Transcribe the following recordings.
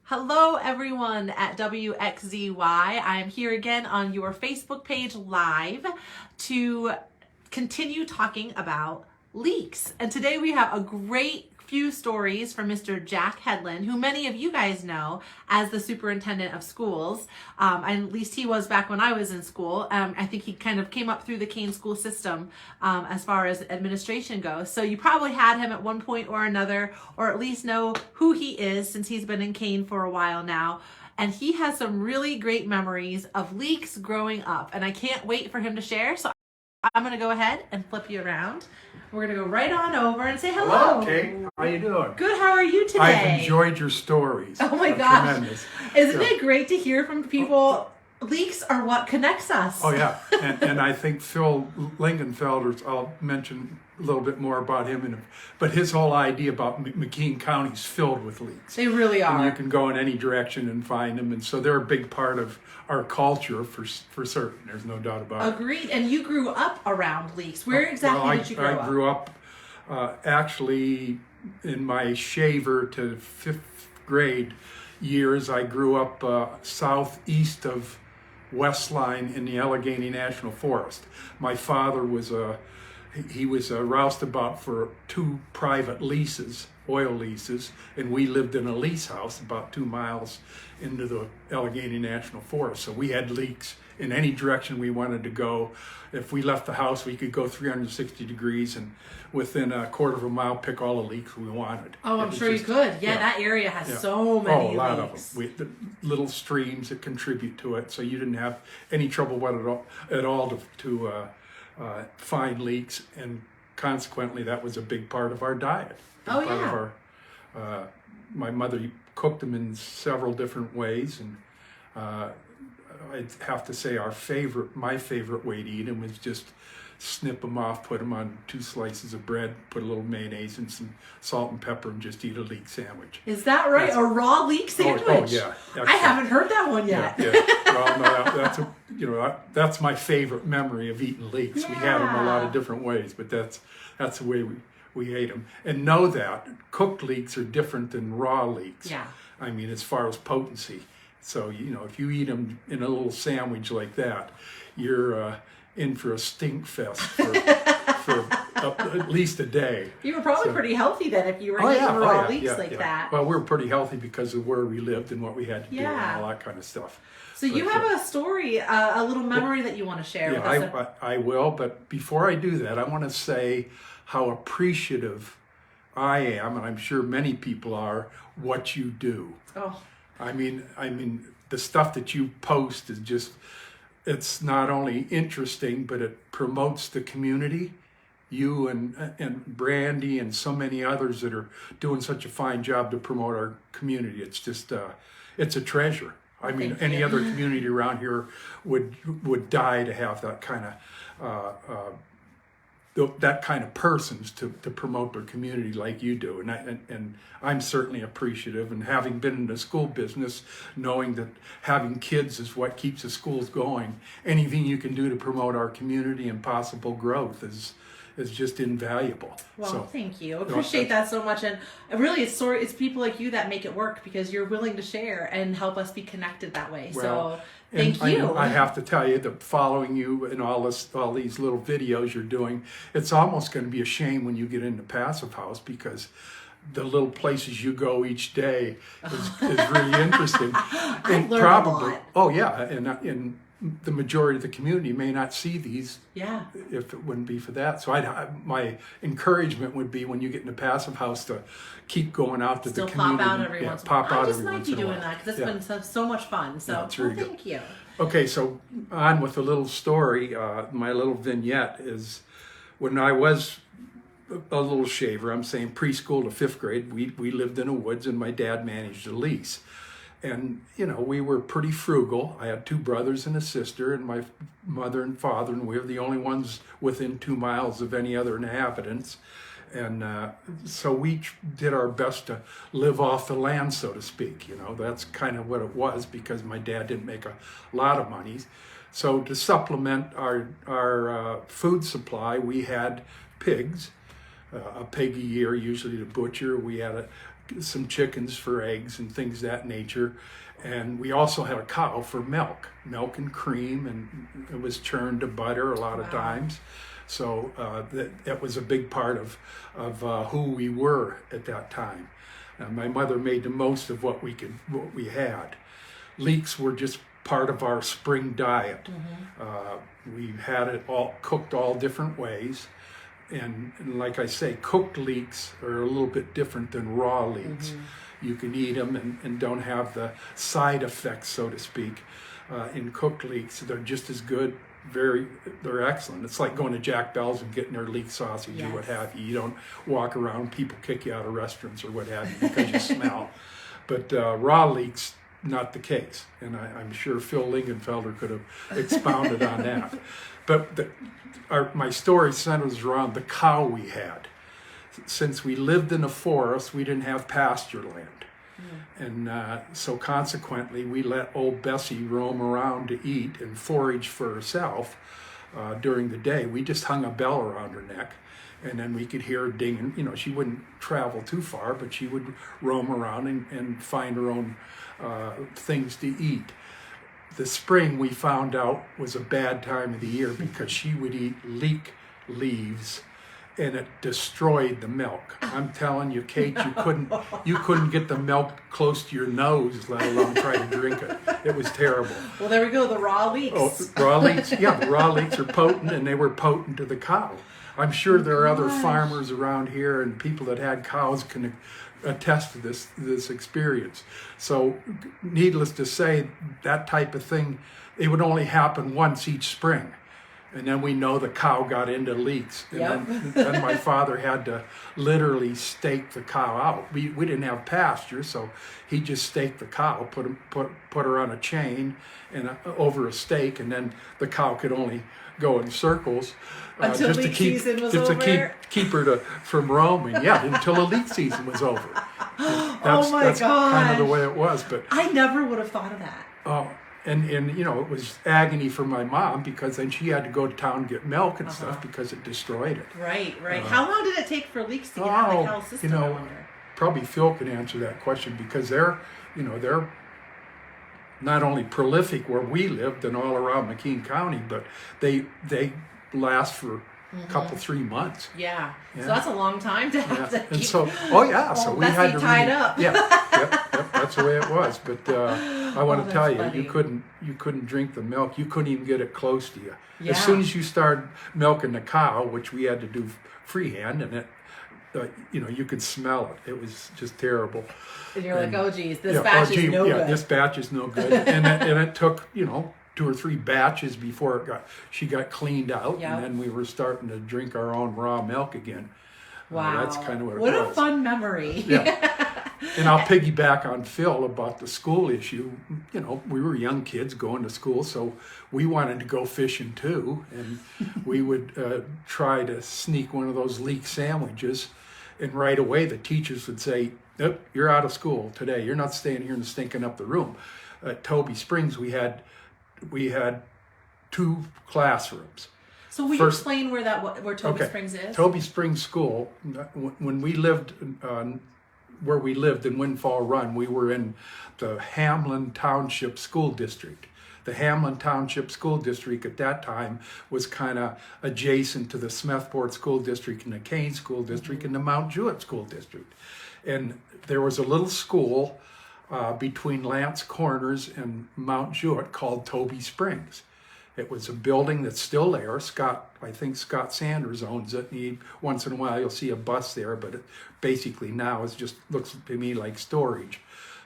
Hello everyone at WXZY. I am here again on your Facebook page live to continue talking about leeks. And today we have a great few stories from Mr. Jack Hedlund, who many of you guys know as the superintendent of schools. And at least he was back when I was in school. I think he kind of came up through the Kane school system as far as administration goes. So you probably had him at one point or another, or at least know who he is since he's been in Kane for a while now. And he has some really great memories of leeks growing up. And I can't wait for him to share. So I'm going to go ahead and flip you around. We're going to go right on over and say hello. Hello, Kate. How you doing? Good. How are you today? I've enjoyed your stories. Oh my gosh. Tremendous. Isn't it great to hear from people? Leeks are what connects us. Oh, yeah. And I think Phil Lingenfelder, I'll mention a little bit more about him, but his whole idea about McKean County is filled with leeks. They really are. And you can go in any direction and find them. And so they're a big part of our culture for certain. There's no doubt about it. Agreed. And you grew up around leeks. Where exactly did you grow up? I grew up actually in my shaver to 5th grade years. I grew up southeast of Westline in the Allegheny National Forest. My father was a roustabout for 2 private leases, oil leases, and we lived in a lease house about 2 miles into the Allegheny National Forest. So we had leeks in any direction we wanted to go. If we left the house, we could go 360 degrees and within a quarter of a mile pick all the leeks we wanted. Oh, I'm sure you could. Yeah, that area has so many leeks. Oh, a lot of them. The little streams that contribute to it, so you didn't have any trouble at all to find leeks, and consequently that was a big part of our diet. Oh, yeah. Part of my mother cooked them in several different ways, and I'd have to say my favorite way to eat them was just snip them off, put them on 2 slices of bread, put a little mayonnaise and some salt and pepper, and just eat a leek sandwich. Is that right? A raw leek sandwich? Oh yeah. I haven't heard that one yet. Yeah. Well, no, that's my favorite memory of eating leeks. Yeah. We had them a lot of different ways, but that's the way we ate them. And know that cooked leeks are different than raw leeks. Yeah. I mean, as far as potency. So, if you eat them in a little sandwich like that, you're in for a stink fest for at least a day. You were probably pretty healthy then if you were eating raw leeks like that. Well, we were pretty healthy because of where we lived and what we had to do and all that kind of stuff. So you have a story, a little memory that you want to share with us. I will, but before I do that, I want to say how appreciative I am, and I'm sure many people are, what you do. Oh. I mean, the stuff that you post is just, it's not only interesting, but it promotes the community. You and Brandy and so many others that are doing such a fine job to promote our community. It's just, it's a treasure. I mean, any other community around here would die to have that kind of persons to promote their community like you do, and I'm certainly appreciative. And having been in the school business, knowing that having kids is what keeps the schools going, anything you can do to promote our community and possible growth is just invaluable. Well, thank you. I appreciate that so much, and really, it's people like you that make it work because you're willing to share and help us be connected that way. So. Thank you. I have to tell you that following you in all these little videos you're doing, it's almost going to be a shame when you get into Passive House because the little places you go each day is really interesting. I've learned a lot. Oh yeah, and the majority of the community may not see these if it wouldn't be for that. So my encouragement would be when you get into Passive House to keep going out to the community. Pop out every once in a while. I just might be doing that because it's been so much fun. So thank you. Okay, so on with a little story. My little vignette is when I was a little shaver, I'm saying preschool to 5th grade, we lived in the woods and my dad managed a lease. And, we were pretty frugal. I had 2 brothers and a sister and my mother and father, and we were the only ones within 2 miles of any other inhabitants. And so we did our best to live off the land, so to speak. That's kind of what it was because my dad didn't make a lot of money. So to supplement our food supply, we had pigs, a pig a year, usually to butcher. We had some chickens for eggs and things of that nature. And we also had a cow for milk and cream, and it was churned to butter a lot of times. So that was a big part of who we were at that time. My mother made the most of what we had. Leeks were just part of our spring diet. We had it all cooked all different ways. And like I say, cooked leeks are a little bit different than raw leeks. You can eat them and don't have the side effects, so to speak. In cooked leeks, they're just as good. They're excellent. It's like going to Jack Bell's and getting their leek sausage or what have you. You don't walk around, people kick you out of restaurants or what have you because you smell. But raw leeks, not the case. And I'm sure Phil Lingenfelder could have expounded on that. But my story centers around the cow we had. Since we lived in a forest, we didn't have pasture land. And so consequently, we let old Bessie roam around to eat and forage for herself during the day. We just hung a bell around her neck, and then we could hear her dinging. You know, she wouldn't travel too far, but she would roam around and find her own things to eat. The spring, we found out, was a bad time of the year because she would eat leek leaves, and it destroyed the milk. I'm telling you, Kate, you couldn't get the milk close to your nose, let alone try to drink it. It was terrible. Well, there we go, the raw leeks. Oh, raw leeks, yeah, the raw leeks are potent, and they were potent to the cow. I'm sure there are other farmers around here and people that had cows can attest to this experience. So, needless to say, that type of thing, it would only happen once each spring. And then we know the cow got into leeks. And then my father had to literally stake the cow out. We didn't have pasture, so he just staked the cow, put her on a chain and over a stake, and then the cow could only go in circles until just leek season was over. To keep her from roaming. Yeah, until the leek season was over. That's kind of the way it was. But I never would have thought of that. Oh. And you know, it was agony for my mom because then she had to go to town and get milk and stuff because it destroyed it. Right. How long did it take for leeks to get out of the cow system? You know, probably Phil can answer that question because they're not only prolific where we lived and all around McKean County, but they last for a couple 3 months. Yeah. So that's a long time to have to keep. So we had to tied up. Yep, that's the way it was. But I want to tell you, funny. you couldn't drink the milk. You couldn't even get it close to you. Yeah. As soon as you started milking the cow, which we had to do freehand, and it, you could smell it. It was just terrible. And you're like, oh geez, this batch is no good. Yeah, this batch is no good. and it took 2 or 3 batches before she got cleaned out, and then we were starting to drink our own raw milk again. Wow, that's kind of what it was. What a fun memory. Yeah. And I'll piggyback on Phil about the school issue. We were young kids going to school, so we wanted to go fishing too, and we would try to sneak one of those leek sandwiches, and right away the teachers would say, "Nope, you're out of school today. You're not staying here and stinking up the room." At Toby Springs, we had 2 classrooms. So will you explain where Toby Springs is? Toby Springs School, when we lived where we lived in Windfall Run, we were in the Hamlin Township School District. The Hamlin Township School District at that time was kind of adjacent to the Smethport School District and the Kane School District and the Mount Jewett School District. And there was a little school between Lance Corners and Mount Jewett called Toby Springs. It was a building that's still there. I think Scott Sanders owns it. Once in a while you'll see a bus there, but it basically now looks to me like storage.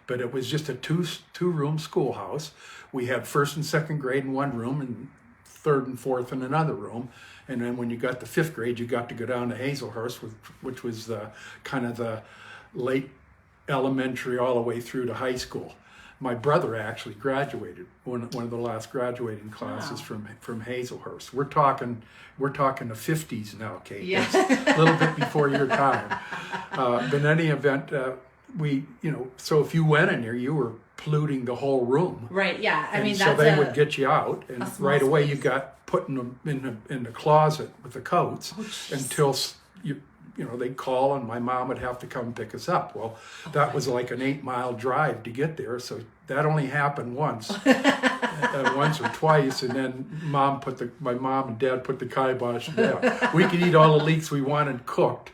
But it was just a two-room schoolhouse. We had 1st and 2nd grade in one room and 3rd and 4th in another room. And then when you got to 5th grade, you got to go down to Hazelhurst, which was kind of the late elementary all the way through to high school. My brother actually graduated, one of the last graduating classes from Hazelhurst. We're talking the 50s now, Kate. Yeah. It's a little bit before your time. But in any event, so if you went in there, you were polluting the whole room. Right, yeah. I mean, so they would get you out, and right away you got put in the closet with the coats until they'd call and my mom would have to come pick us up. Well, that was like an 8-mile drive to get there. So that only happened once, once or twice. And then my mom and dad put the kibosh down. We could eat all the leeks we wanted cooked,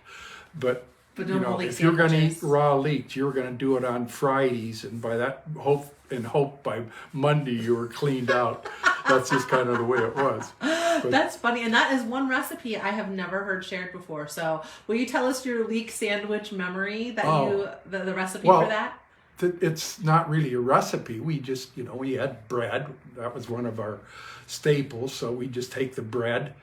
but if you're going to eat raw leeks, you're going to do it on Fridays, and by that hope by Monday you were cleaned out. That's just kind of the way it was. But that's funny, and that is one recipe I have never heard shared before. So, will you tell us your leek sandwich memory that the recipe for that? It's not really a recipe. We just, we had bread. That was one of our staples. So we just take the bread.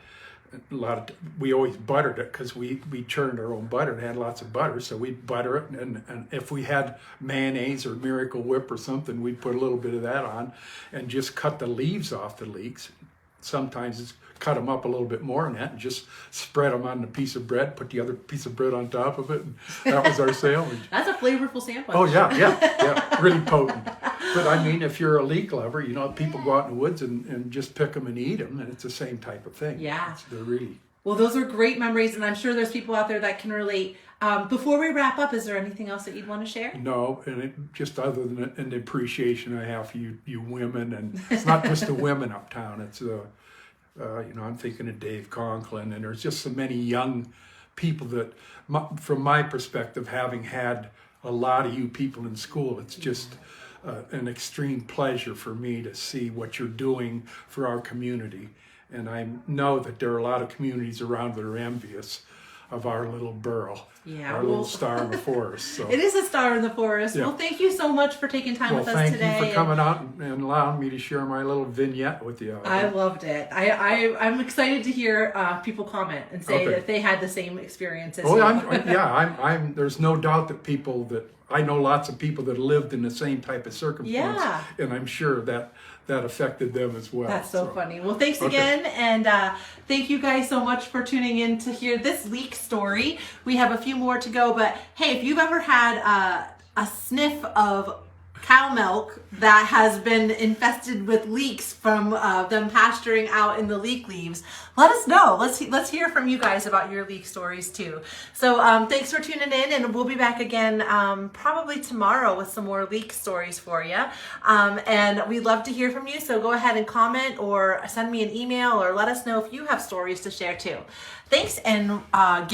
We always buttered it because we churned our own butter and had lots of butter. So we'd butter it, and if we had mayonnaise or Miracle Whip or something, we'd put a little bit of that on and just cut the leaves off the leeks. Sometimes it's cut them up a little bit more than that and just spread them on the piece of bread, put the other piece of bread on top of it, and that was our sandwich. That's a flavorful sandwich. Oh, yeah, really potent. But I mean, if you're a leek lover, people go out in the woods and just pick them and eat them, and it's the same type of thing. Yeah. They're really... Well, those are great memories, and I'm sure there's people out there that can relate. Before we wrap up, is there anything else that you'd want to share? No, and just other than an appreciation I have for you women, and it's not just the women uptown. It's I'm thinking of Dave Conklin, and there's just so many young people that, from my perspective, having had a lot of you people in school, it's just an extreme pleasure for me to see what you're doing for our community. And I know that there are a lot of communities around that are envious of our little borough, our little star in the forest. So. It is a star in the forest. Yeah. Well, thank you so much for taking time with us today. Thank you for coming out and allowing me to share my little vignette with you. I loved it. I'm excited to hear people comment and say that they had the same experience as you. There's no doubt that I know lots of people that lived in the same type of circumstance, and I'm sure that affected them as well. That's so funny. Well, thanks again, and thank you guys so much for tuning in to hear this leek story. We have a few more to go, but hey, if you've ever had a sniff of cow milk that has been infested with leeks from them pasturing out in the leek leaves, let us know. Let's hear from you guys about your leek stories too. So thanks for tuning in, and we'll be back again probably tomorrow with some more leek stories for you. And we'd love to hear from you, so go ahead and comment or send me an email or let us know if you have stories to share too. Thanks, and get